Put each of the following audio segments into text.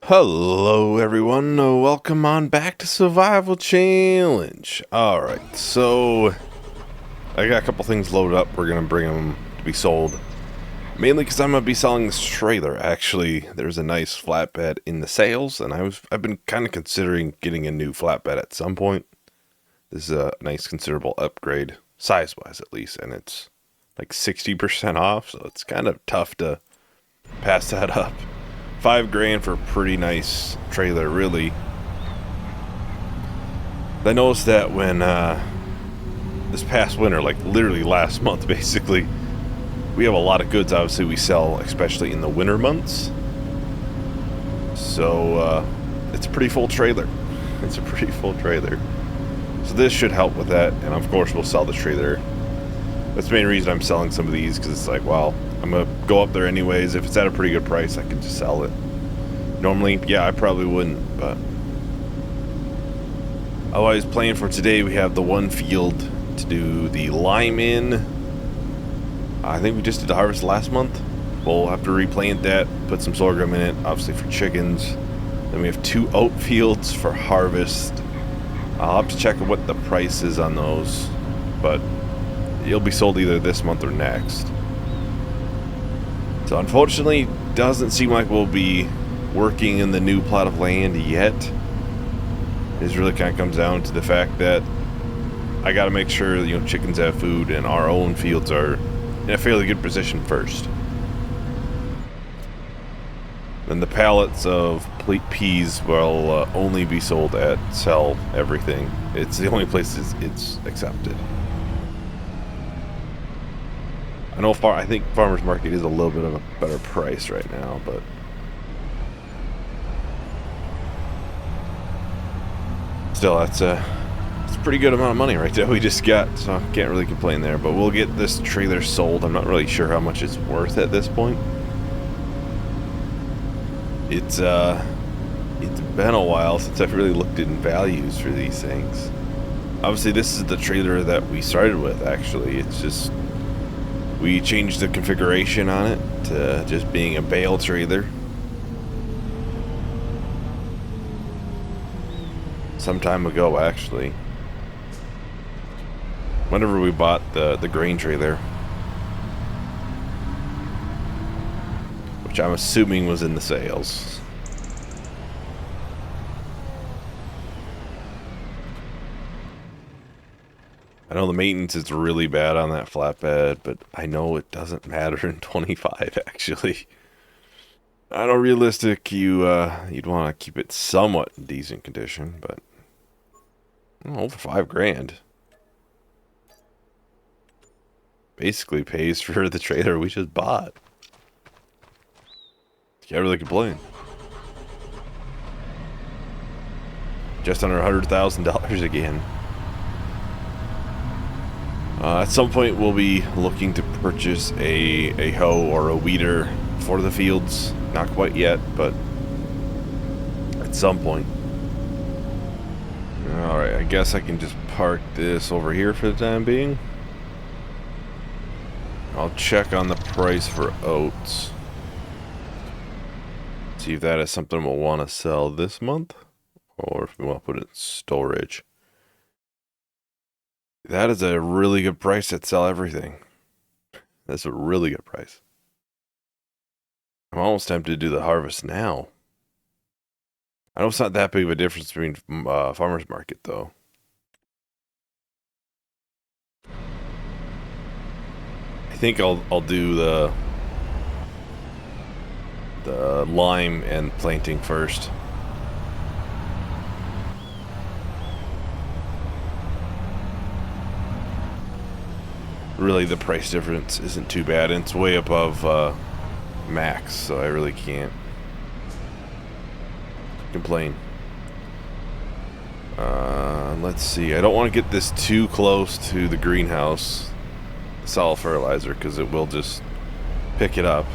Hello everyone, welcome on back to Survival Challenge. Alright, so I got a couple things loaded up. We're going to bring them to be sold. Mainly because I'm going to be selling this trailer. Actually, there's a nice flatbed in the sales, and I've been kind of considering getting a new flatbed at some point. This is a nice considerable upgrade, size-wise at least, and it's like 60% off, so it's kind of tough to pass that up. $5,000 for a pretty nice trailer, really. I noticed that when this past winter, like literally last month basically, we have a lot of goods obviously we sell, especially in the winter months. So it's a pretty full trailer. It's a pretty full trailer. So this should help with that, and of course we'll sell the trailer. That's the main reason I'm selling some of these, because it's like, well, I'm going to go up there anyways. If it's at a pretty good price, I can just sell it. Normally, yeah, I probably wouldn't, but otherwise, plan for today, we have the one field to do the lime in. I think we just did the harvest last month. We'll have to replant that, put some sorghum in it, obviously for chickens. Then we have 2 oat fields for harvest. I'll have to check what the price is on those, but it'll be sold either this month or next. So unfortunately, doesn't seem like we'll be working in the new plot of land yet. It really kind of comes down to the fact that I got to make sure that, chickens have food and our own fields are in a fairly good position first. Then the pallets of peas will only be sold at Sell Everything. It's the only place it's accepted. I think Farmer's Market is a little bit of a better price right now, but still, it's a pretty good amount of money right there we just got, so I can't really complain there. But we'll get this trailer sold. I'm not really sure how much it's worth at this point. It's been a while since I've really looked in values for these things. Obviously, this is the trailer that we started with, actually. It's just we changed the configuration on it to just being a bale trailer. Some time ago, actually. Whenever we bought the grain trailer. Which I'm assuming was in the sales. I know the maintenance is really bad on that flatbed, but I know it doesn't matter in 25, actually. I know realistic, you'd want to keep it somewhat in decent condition, but over $5,000. Basically pays for the trailer we just bought. Can't really complain. Just under $100,000 again. At some point, we'll be looking to purchase a hoe or a weeder for the fields. Not quite yet, but at some point. Alright, I guess I can just park this over here for the time being. I'll check on the price for oats. See if that is something we'll want to sell this month, or if we want to put it in storage. That is a really good price at Sell Everything. That's a really good price. I'm almost tempted to do the harvest now. I know it's not that big of a difference between Farmer's Market, though. I think I'll do the lime and planting first. Really, the price difference isn't too bad, and it's way above max, so I really can't complain. Let's see. I don't want to get this too close to the greenhouse, solid fertilizer, because it will just pick it up.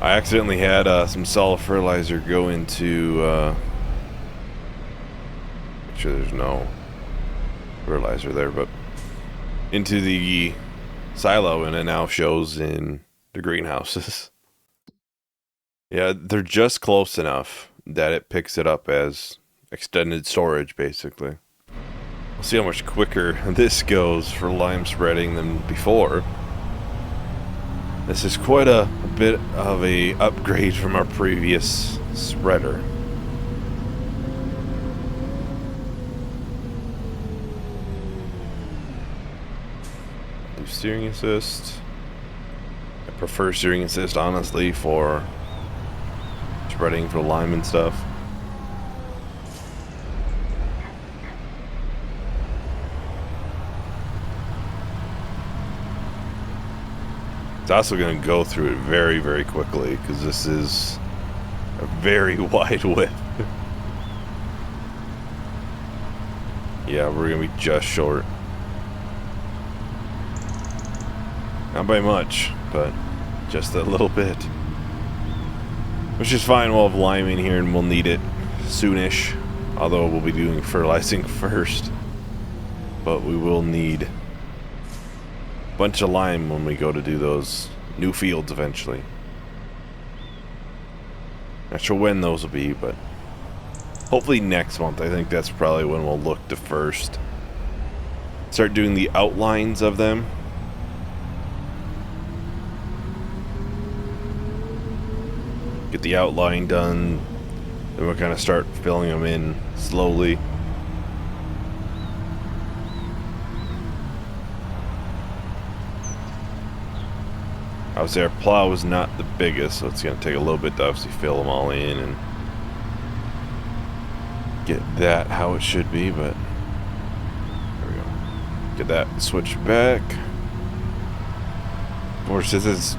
I accidentally had some solid fertilizer go into make sure there's no fertilizer there, but into the silo, and it now shows in the greenhouses. Yeah, they're just close enough that it picks it up as extended storage, basically. We'll see how much quicker this goes for lime spreading than before. This is quite a bit of a upgrade from our previous spreader. Do steering assist. I prefer steering assist, honestly, for spreading for lime and stuff. It's also going to go through it very, very quickly because this is a very wide width. Yeah, we're going to be just short. Not by much, but just a little bit. Which is fine, we'll have lime in here and we'll need it soonish. Although we'll be doing fertilizing first. But we will need bunch of lime when we go to do those new fields eventually. Not sure when those will be, but hopefully next month. I think that's probably when we'll look to first start doing the outlines of them. Get the outline done, then we'll kind of start filling them in slowly. Obviously our plow is not the biggest, so it's going to take a little bit to obviously fill them all in and get that how it should be, but there we go. Get that switched back. Of course, this is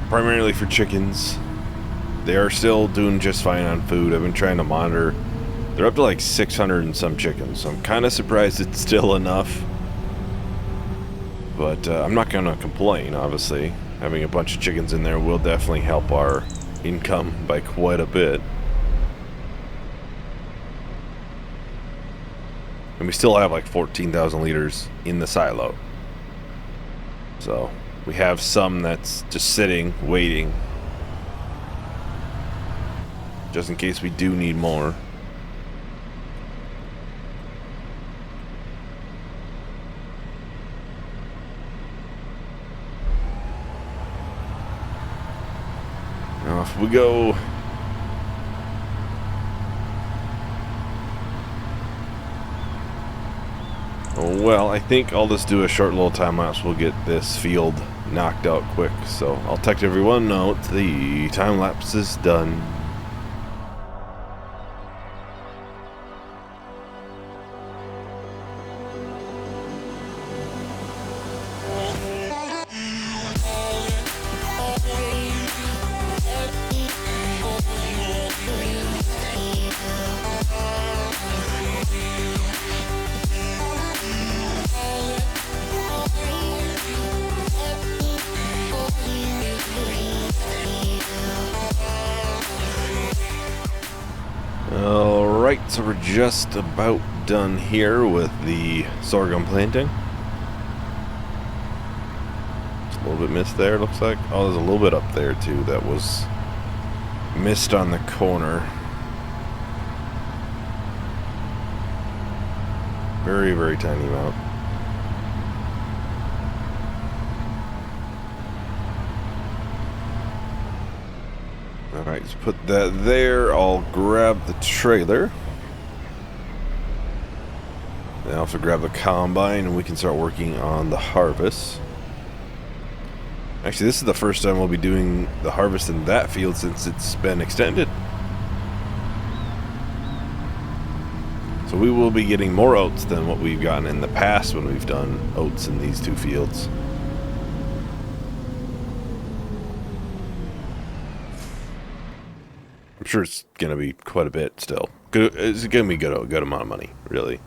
primarily for chickens. They are still doing just fine on food. I've been trying to monitor. They're up to like 600 and some chickens, so I'm kind of surprised it's still enough. But I'm not going to complain, obviously. Having a bunch of chickens in there will definitely help our income by quite a bit. And we still have like 14,000 liters in the silo. So we have some that's just sitting, waiting. Just in case we do need more. Now if we go well, I think I'll just do a short little time lapse. We'll get this field knocked out quick. So I'll text everyone, note the time lapse is done. Alright, so we're just about done here with the sorghum planting. Just a little bit missed there, looks like. Oh, there's a little bit up there too that was missed on the corner. Very, very tiny amount. Alright, let's put that there. I'll grab the trailer. Then I'll also grab the combine and we can start working on the harvest. Actually, this is the first time we'll be doing the harvest in that field since it's been extended. So we will be getting more oats than what we've gotten in the past when we've done oats in these two fields. I'm sure it's going to be quite a bit still. It's going to be a good amount of money, really.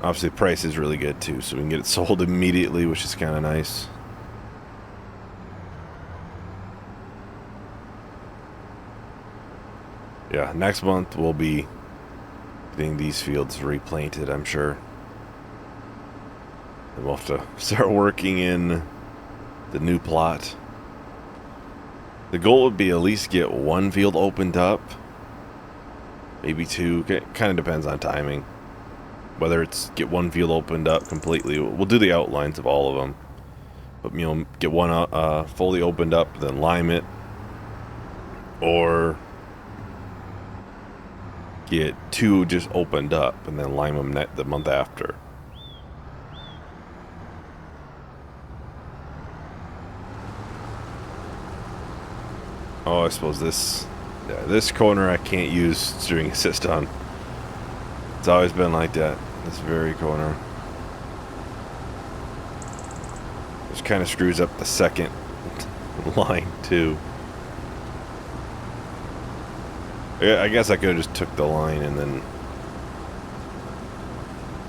Obviously, the price is really good, too, so we can get it sold immediately, which is kind of nice. Yeah, next month we'll be getting these fields replanted, I'm sure. And we'll have to start working in the new plot. The goal would be at least get one field opened up. Maybe two. It kind of depends on timing. Whether it's get one field opened up completely. We'll do the outlines of all of them. But, you know, get one fully opened up, then lime it. Or get two just opened up and then lime them the month after. Oh, I suppose this corner I can't use steering assist on. It's always been like that. This very corner. Which kind of screws up the second line too. I guess I could have just took the line and then,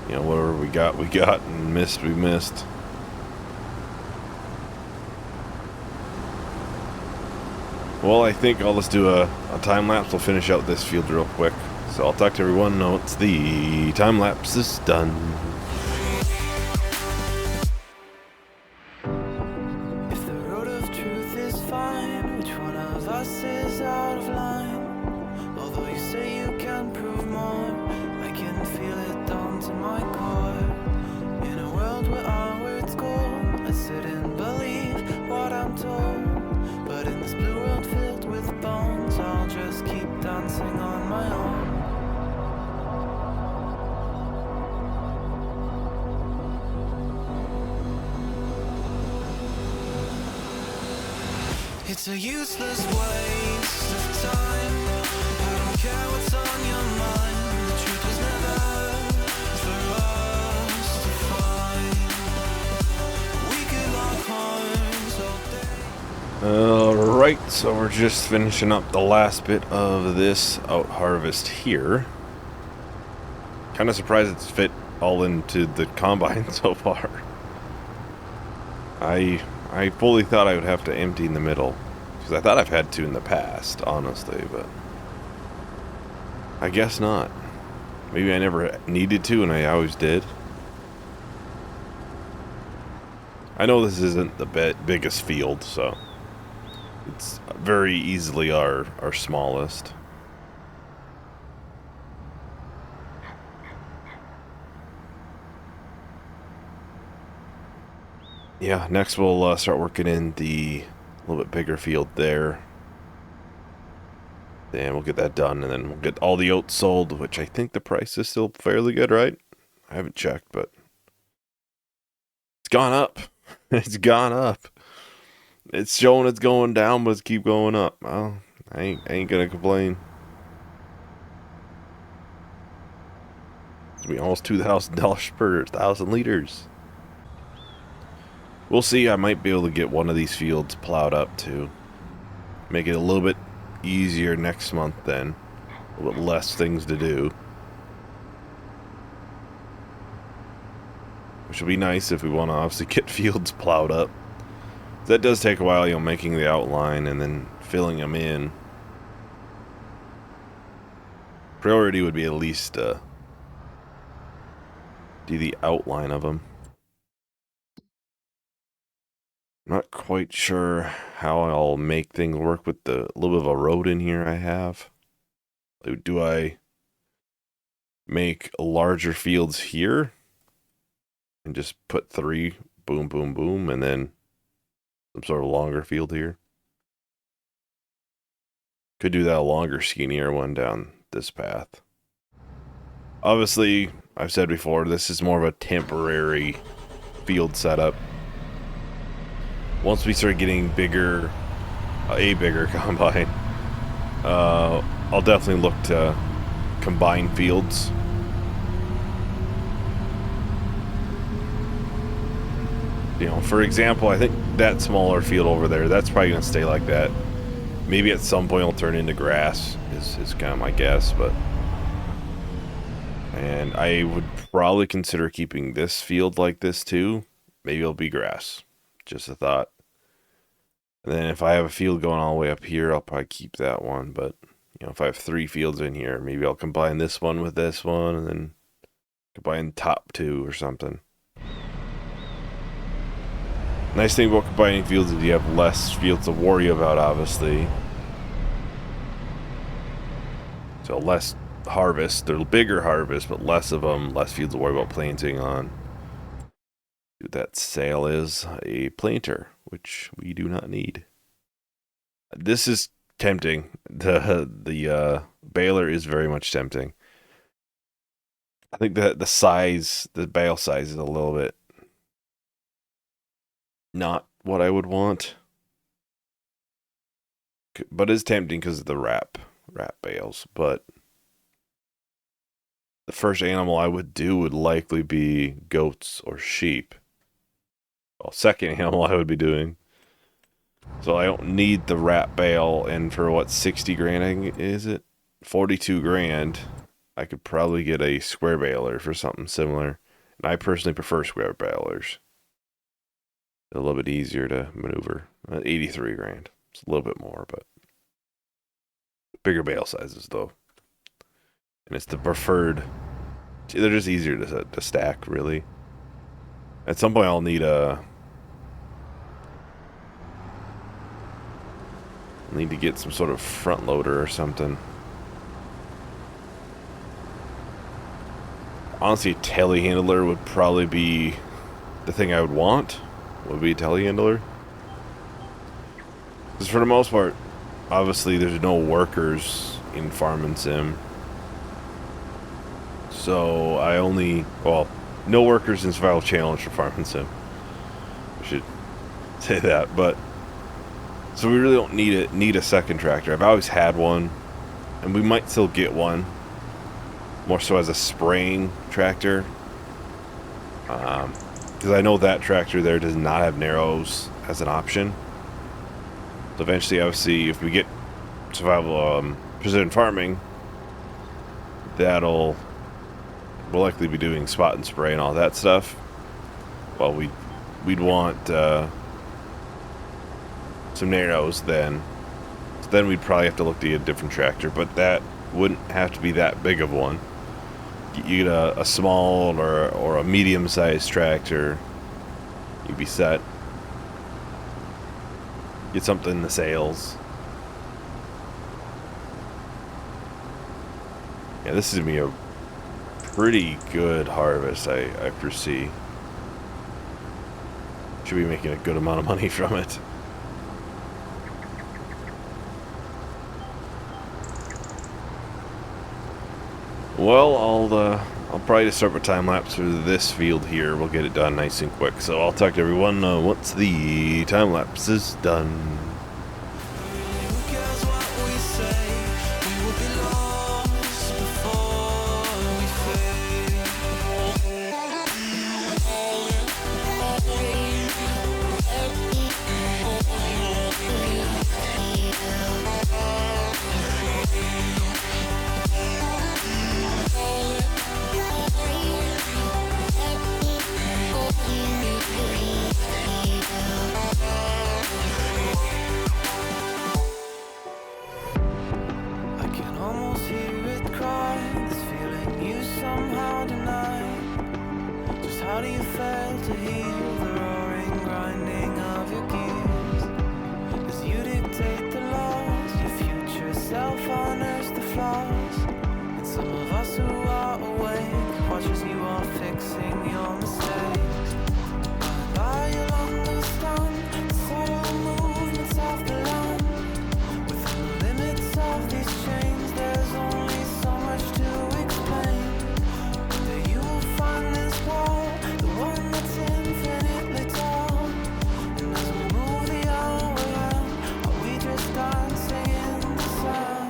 you know, whatever we got, and missed, we missed. Well, I think I'll just do a time lapse. We'll finish out this field real quick. So I'll talk to everyone once the time lapse is done. If the road of truth is fine, which one of us is out of line? Although you say you can prove more, I can feel it down to my core. In a world where our words go, I sit and believe what I'm told. But in this blue world filled with bones, I'll just keep dancing on my own. It's a useless waste of time. I don't care what's on your mind. The truth was never for us to find. We could lock horns all day. Alright, so we're just finishing up the last bit of this out harvest here. Kind of surprised it's fit all into the combine so far. I fully thought I would have to empty in the middle, because I thought I've had to in the past, honestly, but I guess not. Maybe I never needed to and I always did. I know this isn't the biggest field, so it's very easily our smallest. Yeah, next we'll start working in the little bit bigger field there. Then we'll get that done, and then we'll get all the oats sold, which I think the price is still fairly good, right? I haven't checked, but it's gone up. It's gone up. It's showing it's going down, but it's keep going up. Well, I ain't gonna complain. It's gonna be almost $2,000 per 1,000 liters. We'll see. I might be able to get one of these fields plowed up too. Make it a little bit easier next month then. A little bit less things to do. Which will be nice if we want to obviously get fields plowed up. That does take a while, you know, making the outline and then filling them in. Priority would be at least do the outline of them. Not quite sure how I'll make things work with the little bit of a road in here I have. Do I make larger fields here and just put 3, boom, boom, boom, and then some sort of longer field here? Could do that longer, skinnier one down this path. Obviously, I've said before, this is more of a temporary field setup. Once we start getting bigger, a bigger combine, I'll definitely look to combine fields. You know, for example, I think that smaller field over there, that's probably going to stay like that. Maybe at some point it'll turn into grass, is kind of my guess, but... And I would probably consider keeping this field like this too. Maybe it'll be grass. Just a thought. And then if I have a field going all the way up here, I'll probably keep that one. But, you know, if I have 3 fields in here, maybe I'll combine this one with this one, and then combine top 2 or something. Nice thing about combining fields is you have less fields to worry about, obviously. So less harvest. They're bigger harvest, but less of them. Less fields to worry about planting on. That sail is a planter, which we do not need. This is tempting. The baler is very much tempting. I think that the bale size is a little bit not what I would want, but it's tempting because of the wrap bales. But the first animal I would do would likely be goats or sheep. Well, second animal I would be doing. So I don't need the wrap bale, and for what, 60 grand is it? 42 grand. I could probably get a square baler for something similar. And I personally prefer square balers. A little bit easier to maneuver. 83 grand. It's a little bit more, but bigger bale sizes though. And it's the preferred. They're just easier to stack, really. At some point I'll need to get some sort of front loader or something. Honestly, a telehandler would probably be the thing I would want. Would be a telehandler. Because for the most part, obviously there's no workers in Farm and Sim. So I no workers in Survival Challenge for Farm and Sim. I should say that, but so we really don't need a second tractor. I've always had one, and we might still get one. More so as a spraying tractor. Because I know that tractor there does not have narrows as an option. So eventually, obviously, if we get survival precision farming, we'll likely be doing spot and spray and all that stuff. Well, we'd want some narrows then. So then we'd probably have to look to get a different tractor, but that wouldn't have to be that big of one. You get a small or a medium-sized tractor, you'd be set. Get something in the sails. Yeah, this is going to be a pretty good harvest, I foresee. Should be making a good amount of money from it. Well, I'll probably just start with time lapse through this field here. We'll get it done nice and quick. So I'll talk to everyone once the time lapse is done. How do you fail to heal the roaring, grinding of your gears? As you dictate the laws, your future self honors the flaws. And some of us who are awake watch as you are fixing your mistakes. By along the stump, the subtle movements of the land. Within the limits of these chains, there's only so much to explain. One day you will find this wall, one that's infinitely tall. And as we move the hour around, are we just dancing in the sun?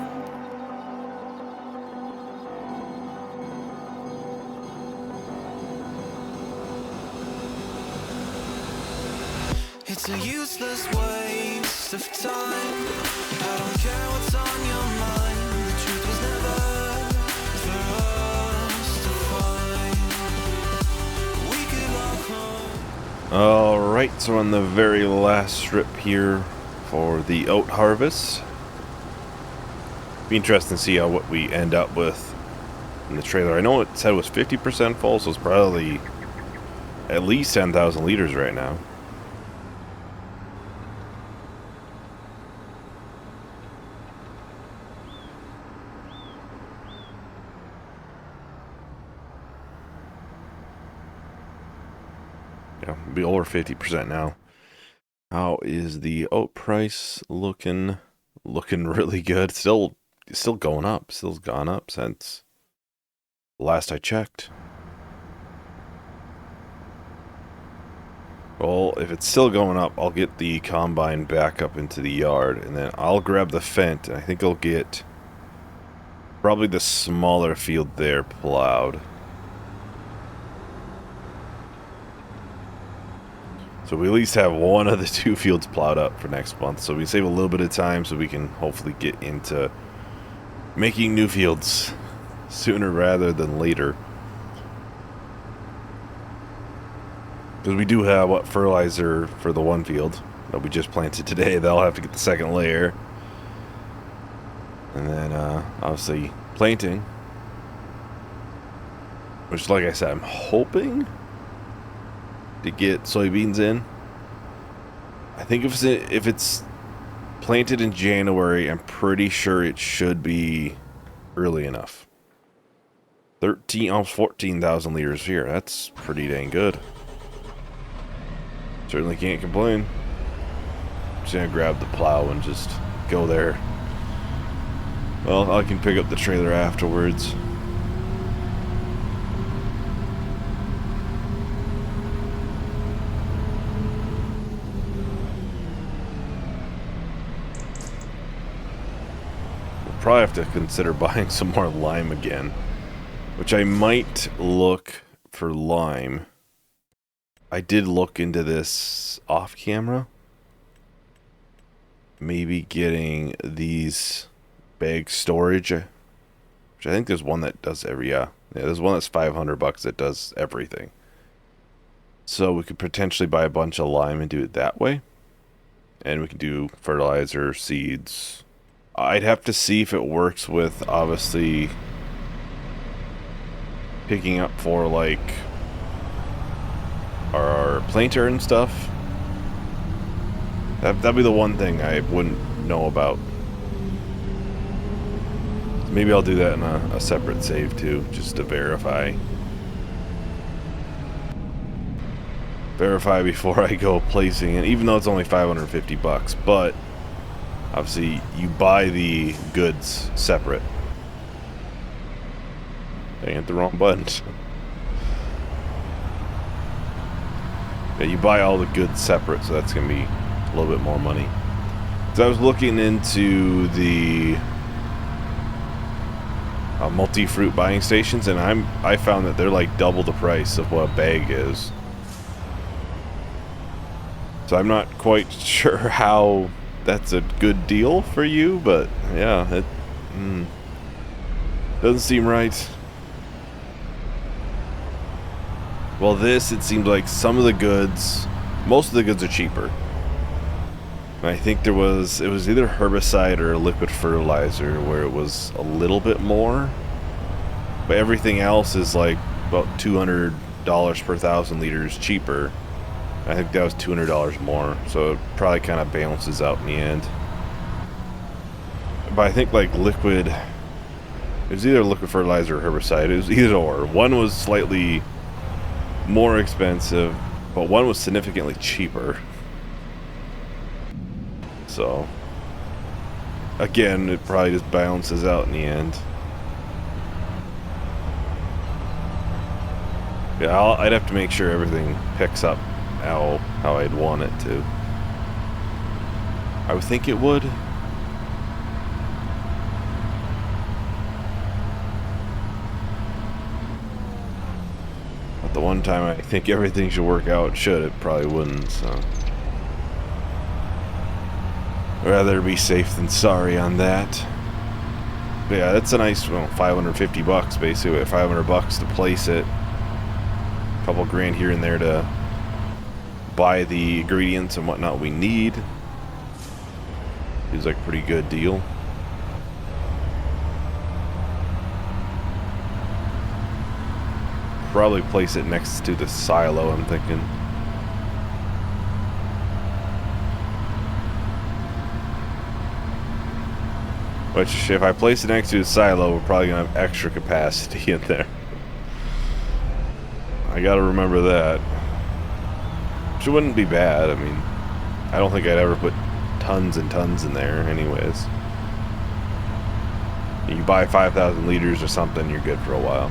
It's a useless waste of time. I don't care what's on your mind. The truth was never for us to find. We could walk home. Alright, so on the very last strip here for the oat harvest. Be interesting to see what we end up with in the trailer. I know it said it was 50% full, so it's probably at least 10,000 liters right now. Yeah, be over 50% now. How is the oat price looking? Looking really good. Still going up. Still's gone up since last I checked. Well, if it's still going up, I'll get the combine back up into the yard, and then I'll grab the Fendt, and I think I'll get probably the smaller field there plowed. So we at least have one of the two fields plowed up for next month, so we save a little bit of time so we can hopefully get into making new fields sooner rather than later. Because we do have, fertilizer for the one field that we just planted today. They'll have to get the second layer. And then, obviously, planting. Which, like I said, I'm hoping to get soybeans in. I think if it's planted in January, I'm pretty sure it should be early enough. 13, almost 14,000 liters here. That's pretty dang good. Certainly can't complain. Just gonna grab the plow and just go there. Well, I can pick up the trailer afterwards. We'll probably have to consider buying some more lime again, which I might look for lime. I did look into this off camera. Maybe getting these bag storage, which I think there's one that does there's one that's $500 that does everything. So we could potentially buy a bunch of lime and do it that way. And we can do fertilizer, seeds. I'd have to see if it works with, obviously, picking up for, like, our planter and stuff. That'd be the one thing I wouldn't know about. Maybe I'll do that in a separate save too, just to verify. Verify before I go placing it, even though it's only $550, but obviously you buy the goods separate. Dang, hit the wrong button. Yeah, you buy all the goods separate, so that's going to be a little bit more money. So I was looking into the multi-fruit buying stations, and I found that they're like double the price of what a bag is. So I'm not quite sure how that's a good deal for you, but yeah, it doesn't seem right. Well, this, it seems like some of the goods, most of the goods are cheaper. And I think it was either herbicide or liquid fertilizer where it was a little bit more. But everything else is like about $200 per 1,000 liters cheaper. I think that was $200 more, so it probably kind of balances out in the end. But I think like liquid, it was either liquid fertilizer or herbicide. It was either or. One was slightly more expensive, but one was significantly cheaper. So again, it probably just balances out in the end. Yeah, I'd have to make sure everything picks up how I'd want it to. I would think it would. But the one time I think everything should work out, it probably wouldn't, so. Rather be safe than sorry on that. But yeah, that's a nice, well, $550 basically, at $500 to place it. A couple grand here and there to buy the ingredients and whatnot we need. Seems like a pretty good deal. Probably place it next to the silo, I'm thinking. Which, if I place it next to the silo, we're probably going to have extra capacity in there. I got to remember that. which wouldn't be bad. I mean, I don't think I'd ever put tons and tons in there anyways. You buy 5,000 liters or something, you're good for a while.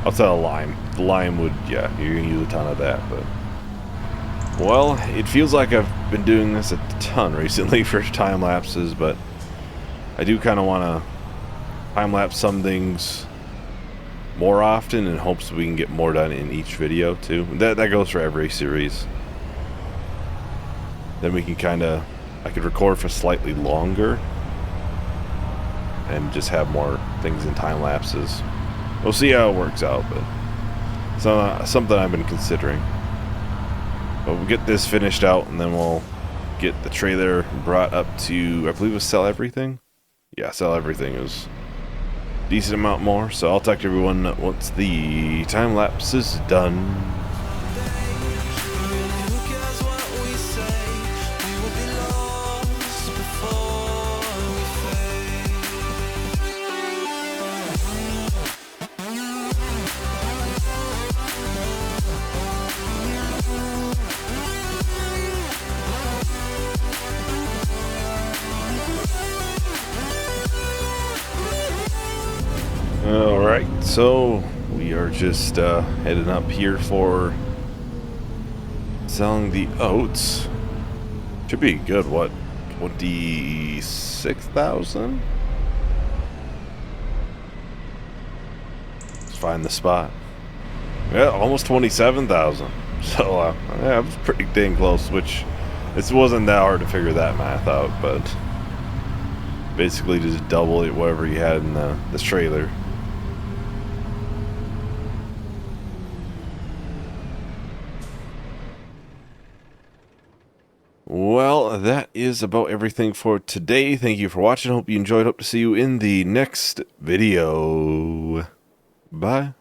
Outside of lime. The lime would, yeah, you're going to use a ton of that, but... Well, it feels like I've been doing this a ton recently for time lapses, but I do kind of want to time lapse some things more often in hopes we can get more done in each video too. That goes for every series. Then we can kind of, I could record for slightly longer and just have more things in time lapses. We'll see how it works out, but it's something I've been considering. But we'll get this finished out, and then we'll get the trailer brought up to, I believe it was Sell Everything? Yeah, Sell Everything is a decent amount more, so I'll talk to everyone once the time lapse is done. Alright, so we are just heading up here for selling the oats. Should be good, what, 26,000? Let's find the spot. Yeah, almost 27,000. So, yeah, it was pretty dang close, which it wasn't that hard to figure that math out, but basically just double it, whatever you had in this trailer. Well, that is about everything for today. Thank you for watching. Hope you enjoyed. Hope to see you in the next video. Bye.